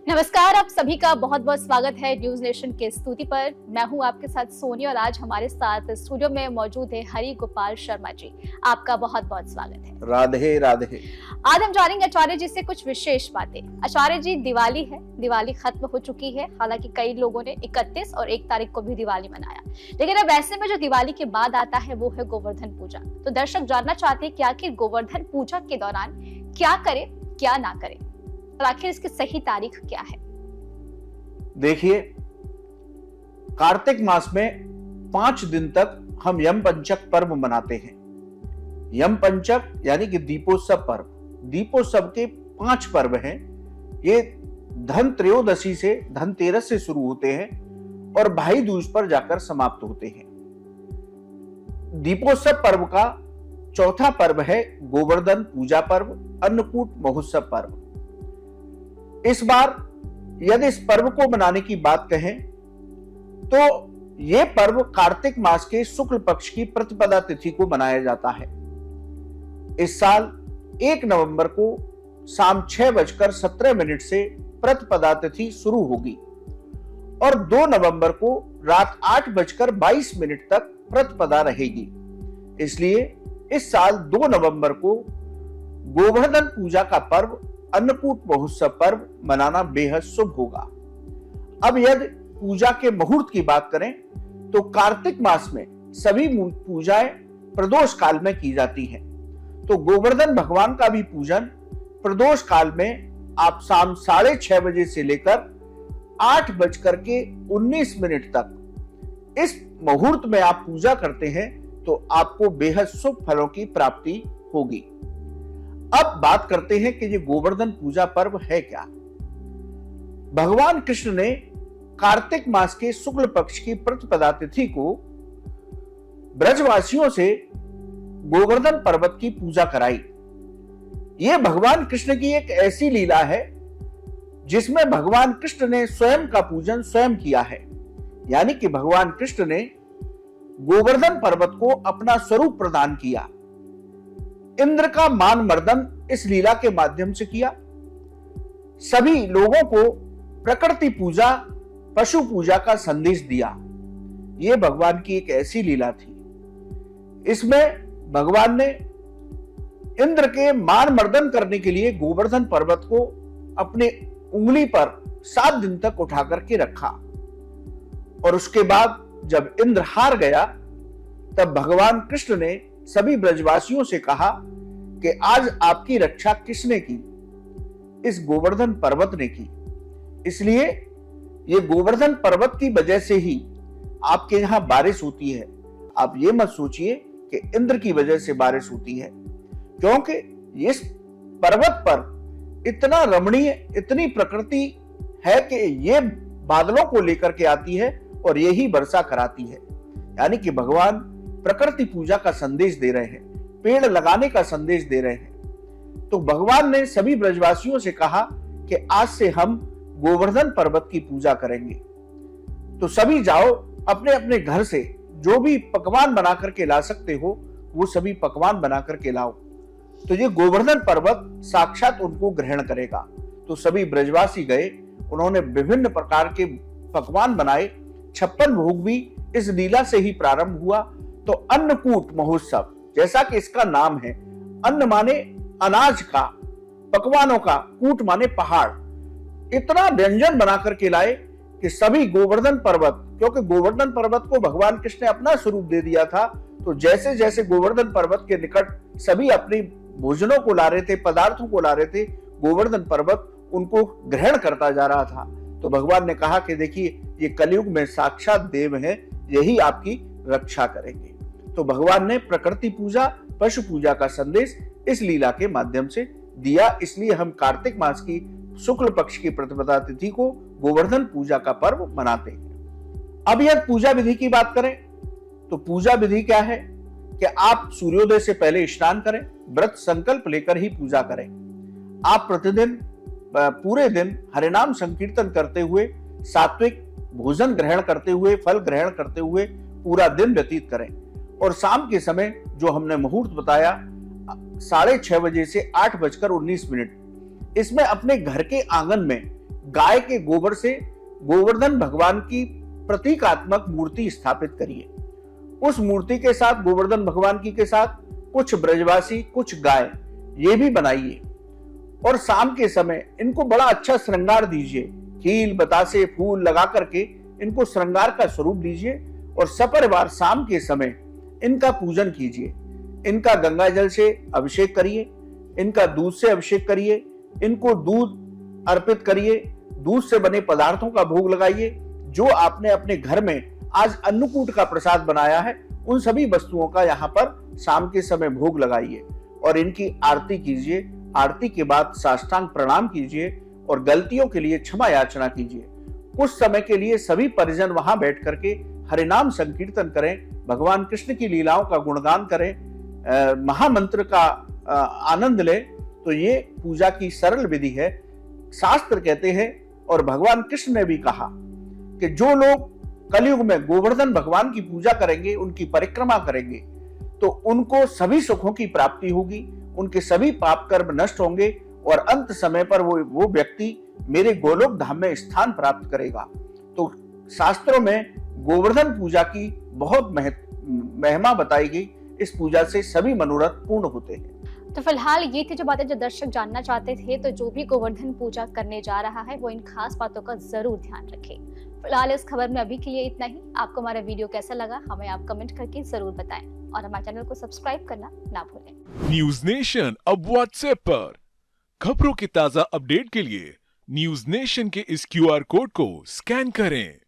नमस्कार, आप सभी का बहुत बहुत स्वागत है न्यूज नेशन के स्तुति पर। मैं हूं आपके साथ सोनी और आज हमारे साथ स्टूडियो में मौजूद है हरि गोपाल शर्मा जी। आपका बहुत बहुत स्वागत है। राधे राधे। आज हम जानेंगे आचार्य जी से कुछ विशेष बातें। आचार्य जी, दिवाली है, दिवाली खत्म हो चुकी है। हालांकि कई लोगों ने 31 और 1 तारीख को भी दिवाली मनाया, लेकिन अब ऐसे में जो दिवाली के बाद आता है वो है गोवर्धन पूजा। तो दर्शक जानना चाहते हैं कि आखिर गोवर्धन पूजा के दौरान क्या करें, क्या ना करें, और आखिर इसकी सही तारीख क्या है। देखिए, कार्तिक मास में 5 दिन तक हम यम पंचक पर्व मनाते हैं। यम पंचक यानी कि दीपोत्सव पर्व। दीपोत्सव के 5 पर्व हैं। ये धन त्रयोदशी से धनतेरस से शुरू होते हैं और भाई दूज पर जाकर समाप्त होते हैं। दीपोत्सव पर्व का चौथा पर्व है गोवर्धन पूजा पर्व, अन्नकूट महोत्सव पर्व। इस बार यदि इस पर्व को मनाने की बात कहें तो यह पर्व कार्तिक मास के शुक्ल पक्ष की प्रतिपदा तिथि को मनाया जाता है। इस साल 1 नवंबर को शाम 6:17 से प्रतिपदा तिथि शुरू होगी और 2 नवंबर को रात 8:22 तक प्रतिपदा रहेगी। इसलिए इस साल 2 नवंबर को गोवर्धन पूजा का पर्व, अन्नकूट महोत्सव पर्व मनाना बेहद शुभ होगा। अब यदि पूजा के मुहूर्त की बात करें तो कार्तिक मास में सभी पूजाएं प्रदोष काल में की जाती हैं। तो गोवर्धन भगवान का भी पूजन प्रदोष काल में आप शाम 6:30 बजे से लेकर 8:19 तक इस मुहूर्त में आप पूजा करते हैं तो आपको बेहद शुभ फलों की प्राप्ति होगी। अब बात करते हैं कि ये गोवर्धन पूजा पर्व है क्या। भगवान कृष्ण ने कार्तिक मास के शुक्ल पक्ष की प्रतिपदा तिथि को ब्रजवासियों से गोवर्धन पर्वत की पूजा कराई। यह भगवान कृष्ण की एक ऐसी लीला है जिसमें भगवान कृष्ण ने स्वयं का पूजन स्वयं किया है। यानी कि भगवान कृष्ण ने गोवर्धन पर्वत को अपना स्वरूप प्रदान किया। इंद्र का मान मर्दन इस लीला के माध्यम से किया। सभी लोगों को प्रकृति पूजा, पशु पूजा का संदेश दिया। यह भगवान की एक ऐसी लीला थी। इसमें भगवान ने इंद्र के मान मर्दन करने के लिए गोवर्धन पर्वत को अपने उंगली पर 7 दिन तक उठा करके रखा और उसके बाद जब इंद्र हार गया तब भगवान कृष्ण ने सभी ब्रजवासियों से कहा कि आज आपकी रक्षा किसने की? इस गोवर्धन पर्वत ने की। इसलिए ये गोवर्धन पर्वत की वजह से ही आपके यहां बारिश होती है। आप ये मत सोचिए कि इंद्र की वजह से बारिश होती है, क्योंकि इस पर्वत पर इतना रमणीय, इतनी प्रकृति है कि ये बादलों को लेकर के आती है और यही वर्षा कराती है। यानी कि भगवान प्रकृति पूजा का संदेश दे रहे हैं, पेड़ लगाने का संदेश दे रहे हैं। तो भगवान ने सभी ब्रजवासियों से कहा कि आज से हम गोवर्धन पर्वत की पूजा करेंगे। तो सभी जाओ, अपने अपने घर से जो भी पकवान बना करके ला सकते हो वो सभी पकवान बना करके लाओ। तो ये गोवर्धन पर्वत साक्षात उनको ग्रहण करेगा। तो सभी ब्रजवासी गए, उन्होंने विभिन्न प्रकार के पकवान बनाए। 56 भोग भी इस लीला से ही प्रारंभ हुआ। तो अन्नकूट महोत्सव, जैसा कि इसका नाम है, अन्न माने अनाज का, पकवानों का, कूट माने पहाड़। इतना व्यंजन बना करके लाए कि सभी गोवर्धन पर्वत, क्योंकि गोवर्धन पर्वत को भगवान कृष्ण ने अपना स्वरूप दे दिया था, तो जैसे जैसे गोवर्धन पर्वत के निकट सभी अपनी भोजनों को ला रहे थे, पदार्थों को ला रहे थे, गोवर्धन पर्वत उनको ग्रहण करता जा रहा था। तो भगवान ने कहा कि देखिए, ये कलयुग में साक्षात देव है, यही आपकी रक्षा करेंगे। तो भगवान ने प्रकृति पूजा, पशु पूजा का संदेश इस लीला के माध्यम से दिया। इसलिए हम कार्तिक मास की शुक्ल पक्ष की प्रतिपदा तिथि को गोवर्धन पूजा का पर्व मनाते हैं। अब यदि पूजा विधि की बात करें तो पूजा विधि क्या है कि आप सूर्योदय से पहले स्नान करें, व्रत संकल्प लेकर ही पूजा करें। आप प्रतिदिन पूरे दिन हरिनाम संकीर्तन करते हुए, सात्विक भोजन ग्रहण करते हुए, फल ग्रहण करते हुए पूरा दिन व्यतीत करें। और शाम के समय जो हमने मुहूर्त बताया 6:30 बजे से 8:19, इसमें अपने घर के आंगन में गाय के गोबर से गोवर्धन भगवान की प्रतीकात्मक मूर्ति स्थापित करिए। उस मूर्ति के साथ, गोवर्धन भगवान की के साथ कुछ ब्रजवासी, कुछ गाय ये भी बनाइए और शाम के समय इनको बड़ा अच्छा श्रृंगार दीजिए। कील, बतासे, फूल लगा करके इनको श्रृंगार का स्वरूप दीजिए और सपरिवार शाम के समय इनका पूजन कीजिए। इनका गंगा जल से अभिषेक करिए, इनका दूध से अभिषेक करिए, इनको दूध अर्पित करिए, दूध से बने पदार्थों का भोग लगाइए। जो आपने अपने घर में आज अन्नकूट का प्रसाद बनाया है, उन सभी वस्तुओं का यहाँ पर शाम के समय भोग लगाइए और इनकी आरती कीजिए। आरती के बाद साष्टांग प्रणाम कीजिए और गलतियों के लिए क्षमा याचना कीजिए। कुछ समय के लिए सभी परिजन वहां बैठ करके हरिनाम संकीर्तन करें, भगवान कृष्ण की लीलाओं का गुणगान करें, महामंत्र का आनंद लें। तो ये पूजा की सरल विधि है। शास्त्र कहते हैं और भगवान कृष्ण ने भी कहा कि जो लोग कलयुग में गोवर्धन भगवान की पूजा करेंगे, उनकी परिक्रमा करेंगे, तो उनको सभी सुखों की प्राप्ति होगी, उनके सभी पाप कर्म नष्ट होंगे और अंत समय पर वो व्यक्ति मेरे गोलोक धाम में स्थान प्राप्त करेगा। तो शास्त्रों में गोवर्धन पूजा की बहुत महिमा बताई गई। इस पूजा से सभी मनोरथ पूर्ण होते हैं। तो फिलहाल ये थी जो बातें जो दर्शक जानना चाहते थे। तो जो भी गोवर्धन पूजा करने जा रहा है वो इन खास बातों का जरूर ध्यान रखे। फिलहाल इस खबर में अभी के लिए इतना ही। आपको हमारा वीडियो कैसा लगा हमें आप कमेंट करके जरूर बताएं और हमारे चैनल को सब्सक्राइब करना ना भूलें। न्यूज नेशन अब व्हाट्सएप पर खबरों की ताजा अपडेट के लिए न्यूज नेशन के इस QR कोड को स्कैन करें।